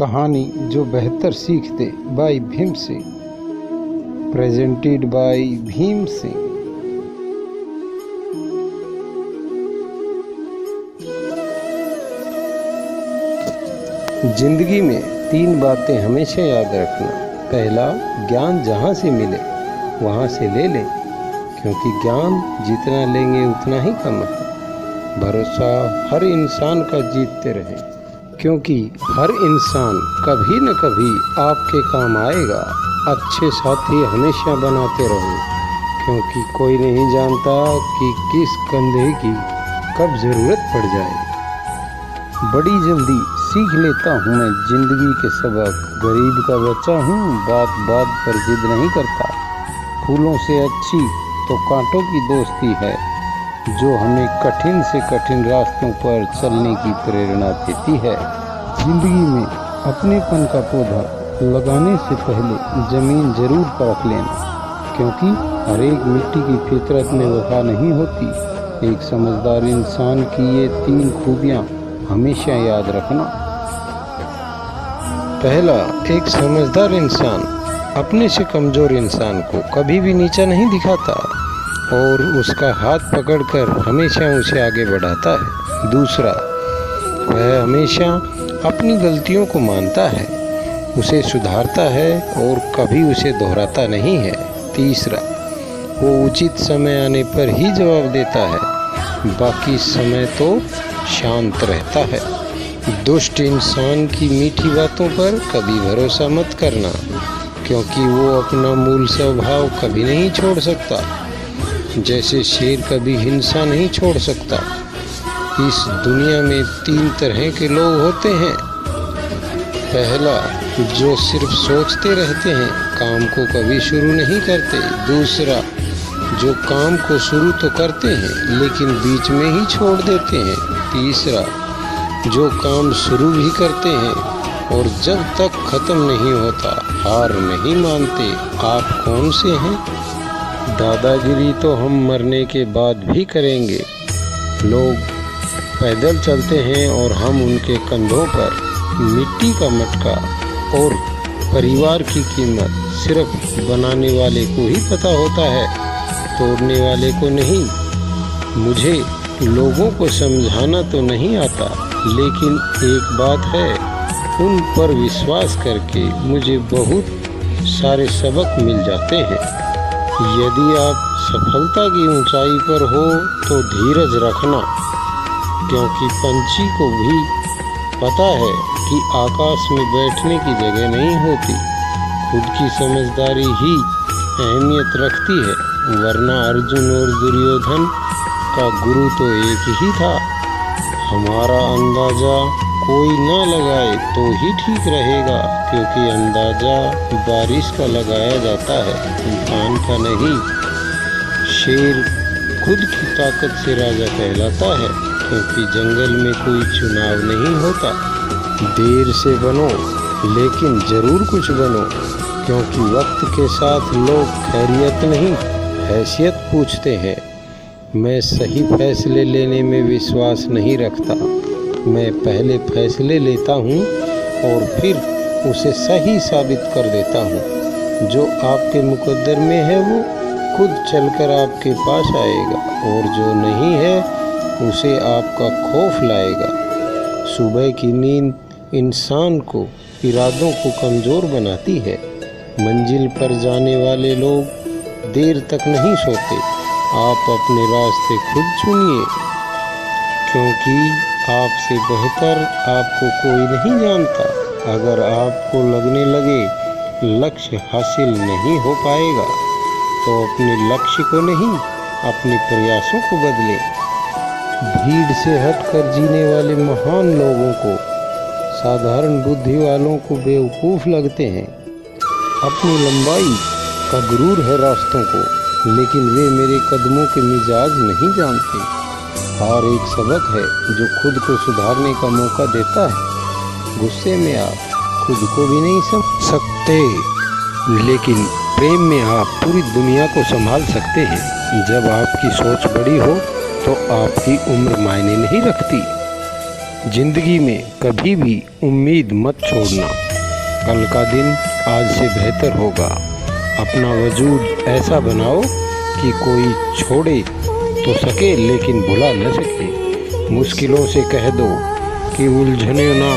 कहानी जो बेहतर सीख दे by Bhim Singh, presented by Bhim Singh. जिंदगी में 3 बातें हमेशा याद रखना। पहला, ज्ञान जहाँ से मिले वहाँ से ले लें, क्योंकि ज्ञान जितना लेंगे उतना ही कम है। भरोसा हर इंसान का जीतते रहें, क्योंकि हर इंसान कभी न कभी आपके काम आएगा। अच्छे साथी हमेशा बनाते रहो, क्योंकि कोई नहीं जानता कि किस कंधे की कब ज़रूरत पड़ जाए। बड़ी जल्दी सीख लेता हूँ मैं जिंदगी के सबक। गरीब का बच्चा हूँ, बात बात पर जिद नहीं करता। फूलों से अच्छी तो कांटों की दोस्ती है, जो हमें कठिन से कठिन रास्तों पर चलने की प्रेरणा देती है। जिंदगी में अपनेपन का पौधा लगाने से पहले ज़मीन जरूर परख लेना, क्योंकि हर एक मिट्टी की फितरत में वफा नहीं होती। एक समझदार इंसान की ये 3 खूबियाँ हमेशा याद रखना। पहला, एक समझदार इंसान अपने से कमज़ोर इंसान को कभी भी नीचा नहीं दिखाता और उसका हाथ पकड़कर हमेशा उसे आगे बढ़ाता है। दूसरा, वह हमेशा अपनी गलतियों को मानता है, उसे सुधारता है और कभी उसे दोहराता नहीं है। तीसरा, वो उचित समय आने पर ही जवाब देता है, बाकी समय तो शांत रहता है। दुष्ट इंसान की मीठी बातों पर कभी भरोसा मत करना, क्योंकि वो अपना मूल स्वभाव कभी नहीं छोड़ सकता। जैसे शेर कभी हिंसा नहीं छोड़ सकता। इस दुनिया में 3 तरह के लोग होते हैं। पहला, जो सिर्फ सोचते रहते हैं, काम को कभी शुरू नहीं करते। दूसरा, जो काम को शुरू तो करते हैं लेकिन बीच में ही छोड़ देते हैं। तीसरा, जो काम शुरू भी करते हैं और जब तक ख़त्म नहीं होता हार नहीं मानते। आप कौन से हैं? दादागिरी तो हम मरने के बाद भी करेंगे। लोग पैदल चलते हैं और हम उनके कंधों पर मिट्टी का मटका। और परिवार की कीमत सिर्फ बनाने वाले को ही पता होता है, तोड़ने वाले को नहीं। मुझे लोगों को समझाना तो नहीं आता, लेकिन एक बात है, उन पर विश्वास करके मुझे बहुत सारे सबक मिल जाते हैं। यदि आप सफलता की ऊंचाई पर हो तो धीरज रखना, क्योंकि पंछी को भी पता है कि आकाश में बैठने की जगह नहीं होती। खुद की समझदारी ही अहमियत रखती है, वरना अर्जुन और दुर्योधन का गुरु तो एक ही था। हमारा अंदाज़ा कोई ना लगाए तो ही ठीक रहेगा, क्योंकि अंदाज़ा बारिश का लगाया जाता है, तूफान का नहीं। शेर खुद की ताकत से राजा कहलाता है, क्योंकि जंगल में कोई चुनाव नहीं होता। देर से बनो लेकिन ज़रूर कुछ बनो, क्योंकि वक्त के साथ लोग खैरियत नहीं हैसियत पूछते हैं। मैं सही फैसले लेने में विश्वास नहीं रखता। मैं पहले फैसले लेता हूँ और फिर उसे सही साबित कर देता हूँ। जो आपके मुकद्दर में है वो खुद चलकर आपके पास आएगा, और जो नहीं है उसे आपका खौफ लाएगा। सुबह की नींद इंसान को इरादों को कमज़ोर बनाती है। मंजिल पर जाने वाले लोग देर तक नहीं सोते। आप अपने रास्ते खुद चुनिए, क्योंकि आपसे बेहतर आपको कोई नहीं जानता। अगर आपको लगने लगे लक्ष्य हासिल नहीं हो पाएगा, तो अपने लक्ष्य को नहीं, अपने प्रयासों को बदलें। भीड़ से हटकर जीने वाले महान लोगों को साधारण बुद्धि वालों को बेवकूफ़ लगते हैं। अपनी लंबाई का गुरूर है रास्तों को, लेकिन वे मेरे कदमों के मिजाज नहीं जानते। हार एक सबक है जो खुद को सुधारने का मौका देता है। गुस्से में आप खुद को भी नहीं समझ सकते, लेकिन प्रेम में आप पूरी दुनिया को संभाल सकते हैं। जब आपकी सोच बड़ी हो तो आपकी उम्र मायने नहीं रखती। जिंदगी में कभी भी उम्मीद मत छोड़ना। कल का दिन आज से बेहतर होगा। अपना वजूद ऐसा बनाओ कि कोई छोड़े तो सके लेकिन भुला न सके। मुश्किलों से कह दो कि उलझने ना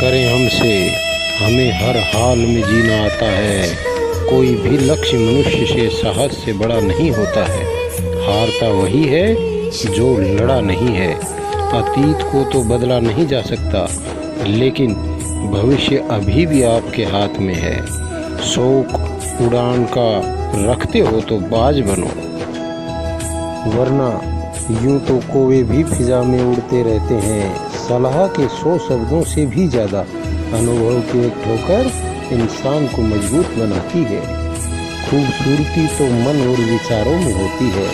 करें हमसे, हमें हर हाल में जीना आता है। कोई भी लक्ष्य मनुष्य से साहस से बड़ा नहीं होता है। हारता वही है जो लड़ा नहीं है। अतीत को तो बदला नहीं जा सकता, लेकिन भविष्य अभी भी आपके हाथ में है। शौक उड़ान का रखते हो तो बाज बनो, वरना यूं तो कौवे भी फिजा में उड़ते रहते हैं। सलाह के 100 शब्दों से भी ज़्यादा अनुभव की एक ठोकर इंसान को मजबूत बनाती है। खूबसूरती तो मन और विचारों में होती है।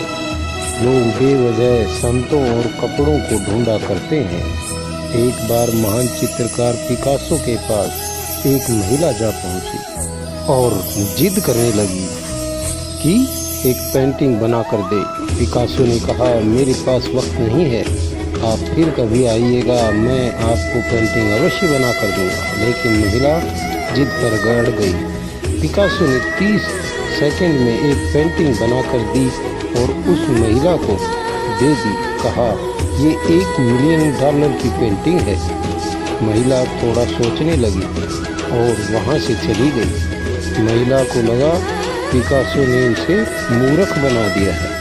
लोग बेवजह संतों और कपड़ों को ढूंढा करते हैं। एक बार महान चित्रकार पिकासो के पास एक महिला जा पहुंची और जिद करने लगी कि एक पेंटिंग बना कर दे। पिकासो ने कहा, मेरे पास वक्त नहीं है, आप फिर कभी आइएगा, मैं आपको पेंटिंग अवश्य बना कर दूंगा। लेकिन महिला जिद पर गड़ गई। पिकासो ने 30 सेकंड में एक पेंटिंग बना कर दी और उस महिला को दे दी। कहा, ये $1 मिलियन की पेंटिंग है। महिला थोड़ा सोचने लगी और वहाँ से चली गई। महिला को लगा पिकासो ने इसे मूर्ख बना दिया है।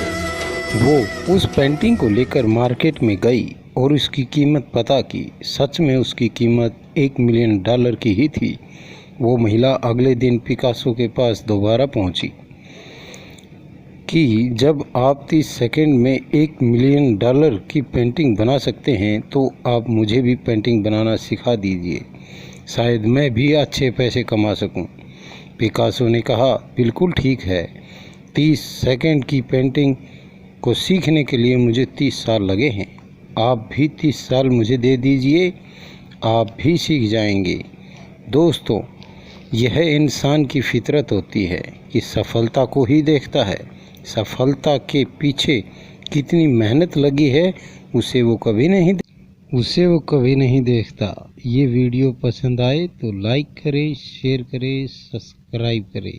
वो उस पेंटिंग को लेकर मार्केट में गई और उसकी कीमत पता की। सच में उसकी कीमत $1 मिलियन की ही थी। वो महिला अगले दिन पिकासो के पास दोबारा पहुंची कि जब आप 30 सेकंड में $1 मिलियन की पेंटिंग बना सकते हैं तो आप मुझे भी पेंटिंग बनाना सिखा दीजिए, शायद मैं भी अच्छे पैसे कमा सकूं। पिकासो ने कहा, बिल्कुल ठीक है। 30 सेकंड की पेंटिंग को सीखने के लिए मुझे 30 साल लगे हैं। आप भी 30 साल मुझे दे दीजिए, आप भी सीख जाएंगे। दोस्तों, यह इंसान की फितरत होती है कि सफलता को ही देखता है। सफलता के पीछे कितनी मेहनत लगी है उसे वो कभी नहीं देखता। ये वीडियो पसंद आए तो लाइक करें, शेयर करें, सब्सक्राइब करें।